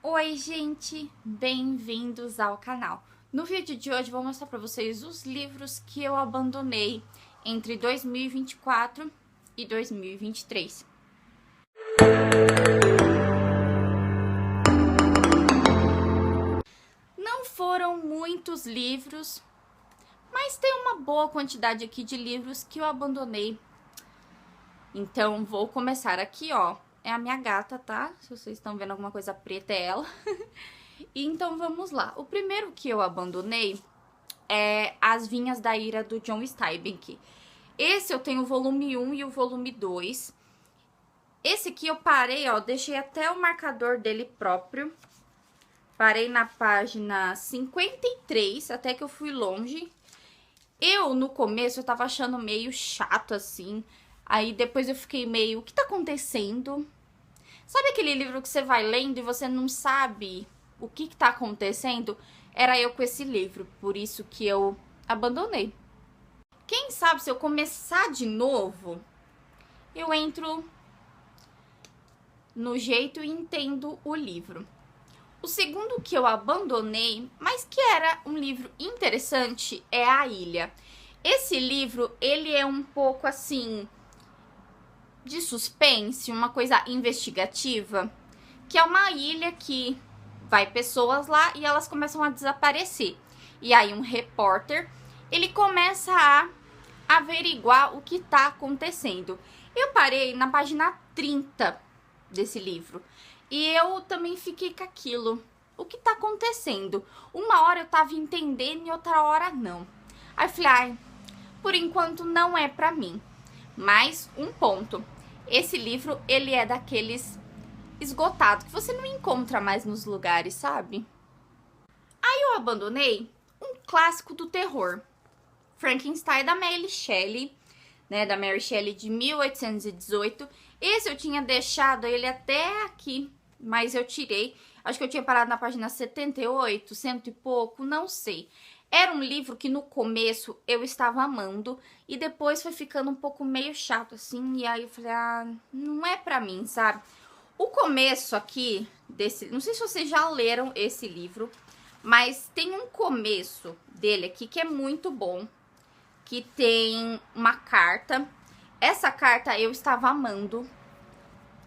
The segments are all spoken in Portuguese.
Oi, gente! Bem-vindos ao canal. No vídeo de hoje vou mostrar para vocês os livros que eu abandonei entre 2024 e 2023. Não foram muitos livros, mas tem uma boa quantidade aqui de livros que eu abandonei. Então vou começar aqui, ó. É a minha gata, tá? Se vocês estão vendo alguma coisa preta, é ela. Então vamos lá. O primeiro que eu abandonei é As Vinhas da Ira, do John Steinbeck. Esse eu tenho o volume 1 e o volume 2. Esse aqui eu parei, ó, deixei até o marcador dele próprio. Parei na página 53, até que eu fui longe. No começo, eu tava achando meio chato, assim. Aí depois eu fiquei meio, o que tá acontecendo? Sabe aquele livro que você vai lendo e você não sabe o que tá acontecendo? Era eu com esse livro, por isso que eu abandonei. Quem sabe se eu começar de novo, eu entro no jeito e entendo o livro. O segundo que eu abandonei, mas que era um livro interessante, é A Ilha. Esse livro, ele é um pouco assim de suspense, uma coisa investigativa, que é uma ilha que vai pessoas lá e elas começam a desaparecer. E aí um repórter, ele começa a averiguar o que tá acontecendo. Eu parei na página 30 desse livro e eu também fiquei com aquilo. O que tá acontecendo? Uma hora eu tava entendendo e outra hora não. Aí eu falei, ai, por enquanto não é pra mim. Mas um ponto. Esse livro, ele é daqueles esgotados, que você não encontra mais nos lugares, sabe? Aí eu abandonei um clássico do terror. Frankenstein, da Mary Shelley, né? Da Mary Shelley, de 1818. Esse eu tinha deixado ele até aqui, mas eu tirei. Acho que eu tinha parado na página 78, cento e pouco, não sei. Era um livro que no começo eu estava amando e depois foi ficando um pouco meio chato assim, e aí eu falei, ah, não é pra mim, sabe? O começo aqui desse, não sei se vocês já leram esse livro, mas tem um começo dele aqui que é muito bom, que tem uma carta. Essa carta eu estava amando,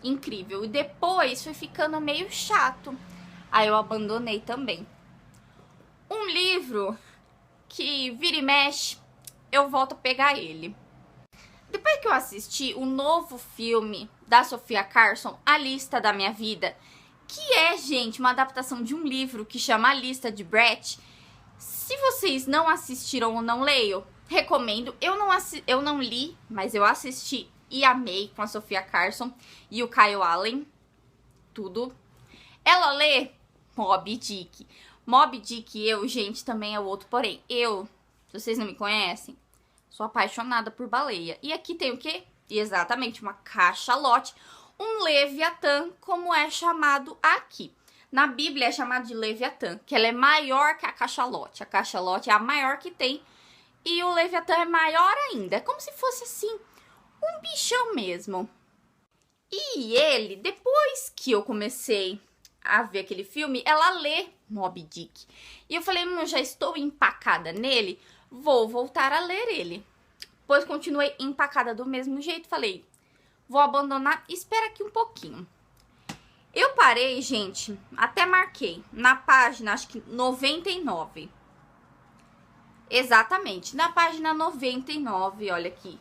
incrível, e depois foi ficando meio chato, aí eu abandonei também. Um livro que vira e mexe, eu volto a pegar ele. Depois que eu assisti o novo filme da Sofia Carson, A Lista da Minha Vida, que é, gente, uma adaptação de um livro que chama A Lista de Brett. Se vocês não assistiram ou não leiam, recomendo. Eu não li, mas eu assisti e amei, com a Sofia Carson e o Kyle Allen. Tudo. Ela lê Moby Dick. Moby Dick, gente, também é o outro. Porém, se vocês não me conhecem, sou apaixonada por baleia. E aqui tem o quê? Exatamente, uma cachalote, um leviatã, como é chamado aqui. Na Bíblia é chamado de leviatã, que ela é maior que a cachalote. A cachalote é a maior que tem e o leviatã é maior ainda. É como se fosse, assim, um bichão mesmo. E ele, depois que eu comecei a ver aquele filme, ela lê Moby Dick. E eu falei, eu já estou empacada nele, vou voltar a ler ele. Pois continuei empacada do mesmo jeito, falei, vou abandonar, espera aqui um pouquinho. Eu parei, gente, até marquei, na página, acho que 99. Exatamente, na página 99, olha aqui.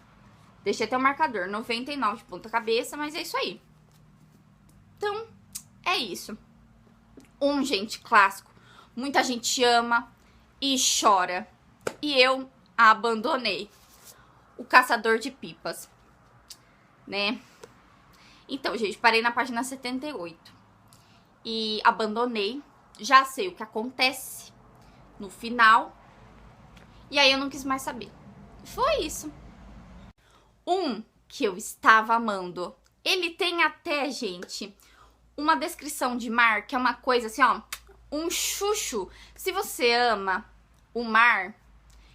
Deixei até o marcador, 99 de ponta cabeça, mas é isso aí. Então, é isso. Gente, clássico. Muita gente ama e chora. E eu a abandonei. O Caçador de Pipas, né? Então, gente, parei na página 78. E abandonei. Já sei o que acontece no final. E aí eu não quis mais saber. Foi isso. Um que eu estava amando. Ele tem até, gente, uma descrição de mar, que é uma coisa assim, ó, um chuchu. Se você ama o mar,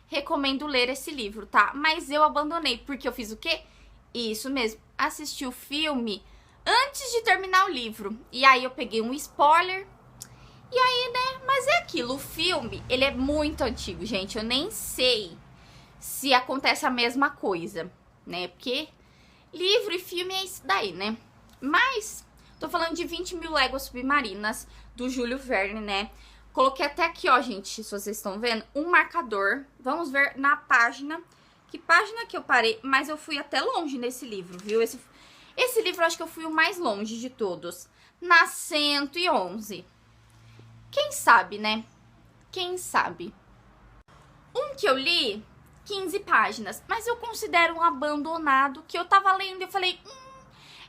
recomendo ler esse livro, tá? Mas eu abandonei, porque eu fiz o quê? Isso mesmo, assisti o filme antes de terminar o livro. E aí eu peguei um spoiler E aí, né, mas é aquilo, o filme, ele é muito antigo, gente, eu nem sei se acontece a mesma coisa, né, porque livro e filme é isso daí, né, mas tô falando de 20 Mil Léguas Submarinas, do Júlio Verne, né, coloquei até aqui, ó, gente, se vocês estão vendo, um marcador, vamos ver na página, que página que eu parei, mas eu fui até longe nesse livro, viu, esse livro eu acho que eu fui o mais longe de todos, na 111. Quem sabe, né? Quem sabe? Um que eu li, 15 páginas, mas eu considero um abandonado, que eu tava lendo e eu falei,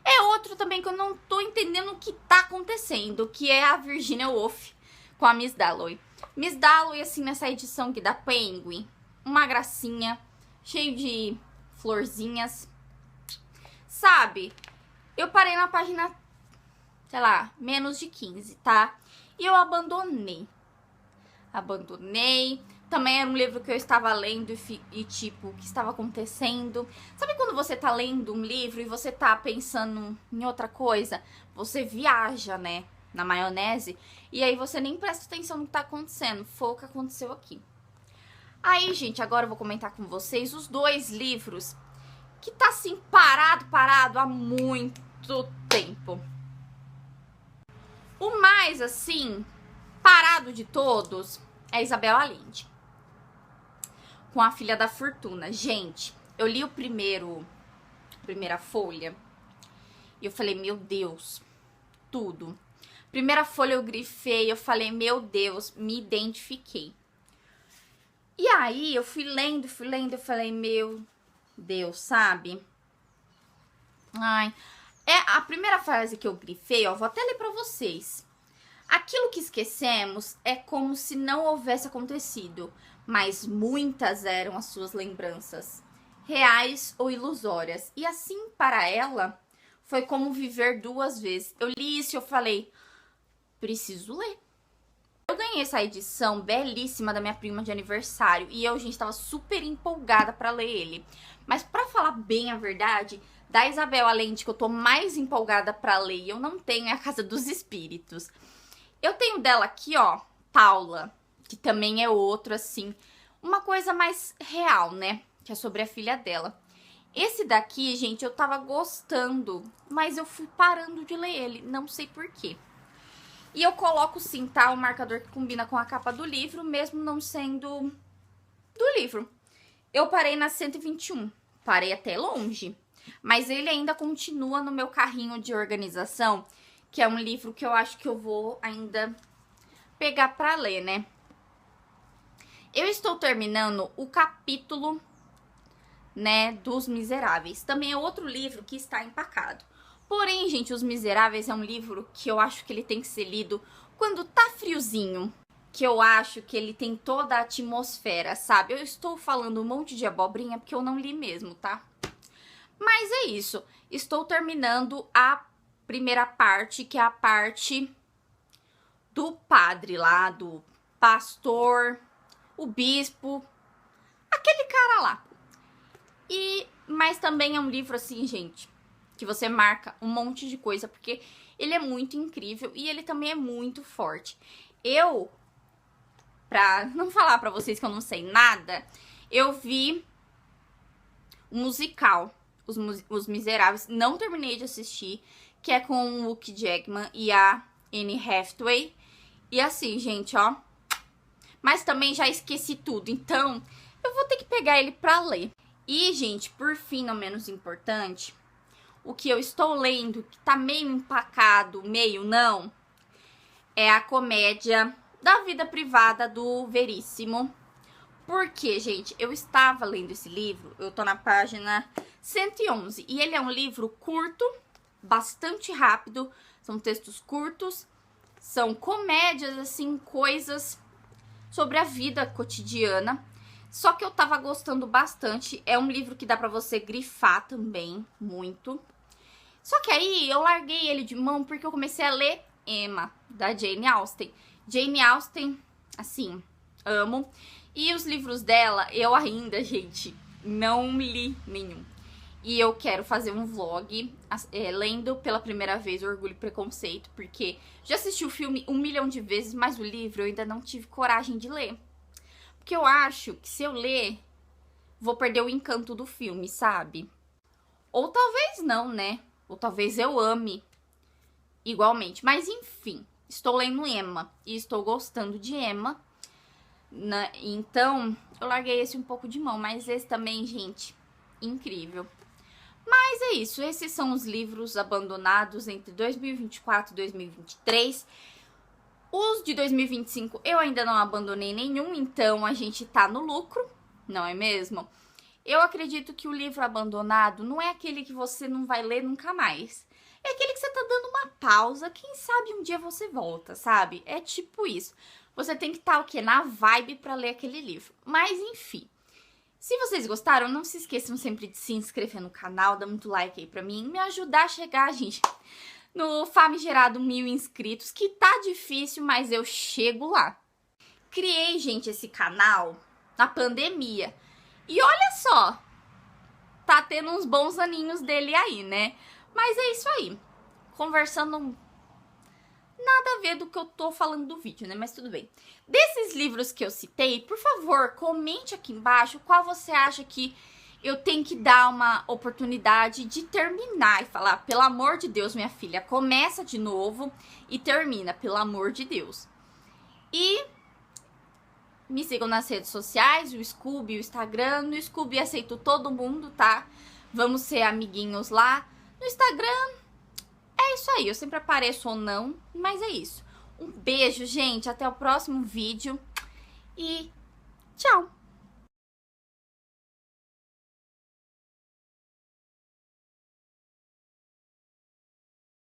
é outro também que eu não tô entendendo o que tá acontecendo, que é a Virginia Woolf com a Miss Dalloway. Miss Dalloway, assim, nessa edição aqui da Penguin, uma gracinha, cheio de florzinhas, sabe? Eu parei na página, sei lá, menos de 15, tá? E eu abandonei. Também era um livro que eu estava lendo e tipo, o que estava acontecendo? Sabe quando você tá lendo um livro e você tá pensando em outra coisa? Você viaja, né? Na maionese. E aí você nem presta atenção no que tá acontecendo. Foi o que aconteceu aqui. Aí, gente, agora eu vou comentar com vocês os dois livros que tá assim, parado há muito tempo. O mais, assim, parado de todos é Isabel Allende, com A Filha da Fortuna. Gente, eu li primeira folha, e eu falei, meu Deus, tudo. Primeira folha eu grifei, eu falei, meu Deus, me identifiquei. E aí, eu fui lendo, eu falei, meu Deus, sabe? Ai, é a primeira frase que eu grifei, ó, vou até ler pra vocês. Aquilo que esquecemos é como se não houvesse acontecido, mas muitas eram as suas lembranças, reais ou ilusórias. E assim, para ela, foi como viver duas vezes. Eu li isso e eu falei, preciso ler. Eu ganhei essa edição belíssima da minha prima de aniversário e eu, gente, tava super empolgada pra ler ele. Mas pra falar bem a verdade, da Isabel Allende que eu tô mais empolgada pra ler e eu não tenho é A Casa dos Espíritos. Eu tenho dela aqui, ó, Paula, que também é outro, assim, uma coisa mais real, né? Que é sobre a filha dela. Esse daqui, gente, eu tava gostando, mas eu fui parando de ler ele, não sei porquê. E eu coloco sim, tá? O marcador que combina com a capa do livro, mesmo não sendo do livro. Eu parei na 121, parei até longe. Mas ele ainda continua no meu carrinho de organização, que é um livro que eu acho que eu vou ainda pegar pra ler, né? Eu estou terminando o capítulo, né, dos Miseráveis. Também é outro livro que está empacado. Porém, gente, Os Miseráveis é um livro que eu acho que ele tem que ser lido quando tá friozinho. Que eu acho que ele tem toda a atmosfera, sabe? Eu estou falando um monte de abobrinha porque eu não li mesmo, tá? Mas é isso. Estou terminando a primeira parte, que é a parte do padre lá, do pastor, o bispo, aquele cara lá. Mas também é um livro assim, gente, que você marca um monte de coisa, porque ele é muito incrível e ele também é muito forte. Eu, pra não falar pra vocês que eu não sei nada, eu vi um musical, Os Miseráveis, não terminei de assistir, que é com o Hugh Jackman e a Anne Hathaway. E assim, gente, ó, mas também já esqueci tudo, então eu vou ter que pegar ele pra ler. E, gente, por fim, não menos importante, o que eu estou lendo, que tá meio empacado, meio não, é a comédia da vida privada do Veríssimo. Porque, gente, eu estava lendo esse livro, eu tô na página 111, e ele é um livro curto, bastante rápido, são textos curtos, são comédias, assim, coisas sobre a vida cotidiana. Só que eu tava gostando bastante, é um livro que dá pra você grifar também, muito. Só que aí eu larguei ele de mão porque eu comecei a ler Emma, da Jane Austen. Jane Austen, assim, amo. E os livros dela, eu ainda, gente, não li nenhum. E eu quero fazer um vlog lendo pela primeira vez Orgulho e Preconceito, porque já assisti o filme 1 milhão de vezes, mas o livro eu ainda não tive coragem de ler. Porque eu acho que se eu ler, vou perder o encanto do filme, sabe? Ou talvez não, né? Ou talvez eu ame igualmente. Mas enfim, estou lendo Emma e estou gostando de Emma. Então, eu larguei esse um pouco de mão, mas esse também, gente, incrível. Mas é isso, esses são os livros abandonados entre 2024 e 2023. Os de 2025 eu ainda não abandonei nenhum, então a gente tá no lucro, não é mesmo? Eu acredito que o livro abandonado não é aquele que você não vai ler nunca mais. É aquele que você tá dando uma pausa, quem sabe um dia você volta, sabe? É tipo isso. Você tem que estar o quê? Na vibe pra ler aquele livro. Mas enfim. Se vocês gostaram, não se esqueçam sempre de se inscrever no canal, dar muito like aí pra mim, me ajudar a chegar, gente, no famigerado 1000 inscritos, que tá difícil, mas eu chego lá. Criei, gente, esse canal na pandemia. E olha só, tá tendo uns bons aninhos dele aí, né? Mas é isso aí, conversando nada a ver do que eu tô falando do vídeo, né? Mas tudo bem. Desses livros que eu citei, por favor, comente aqui embaixo qual você acha que eu tenho que dar uma oportunidade de terminar e falar, pelo amor de Deus, minha filha, começa de novo e termina, pelo amor de Deus. E me sigam nas redes sociais, o Scooby, o Instagram. No Scooby aceito todo mundo, tá? Vamos ser amiguinhos lá. No Instagram, é isso aí. Eu sempre apareço ou não, mas é isso. Um beijo, gente. Até o próximo vídeo. E tchau!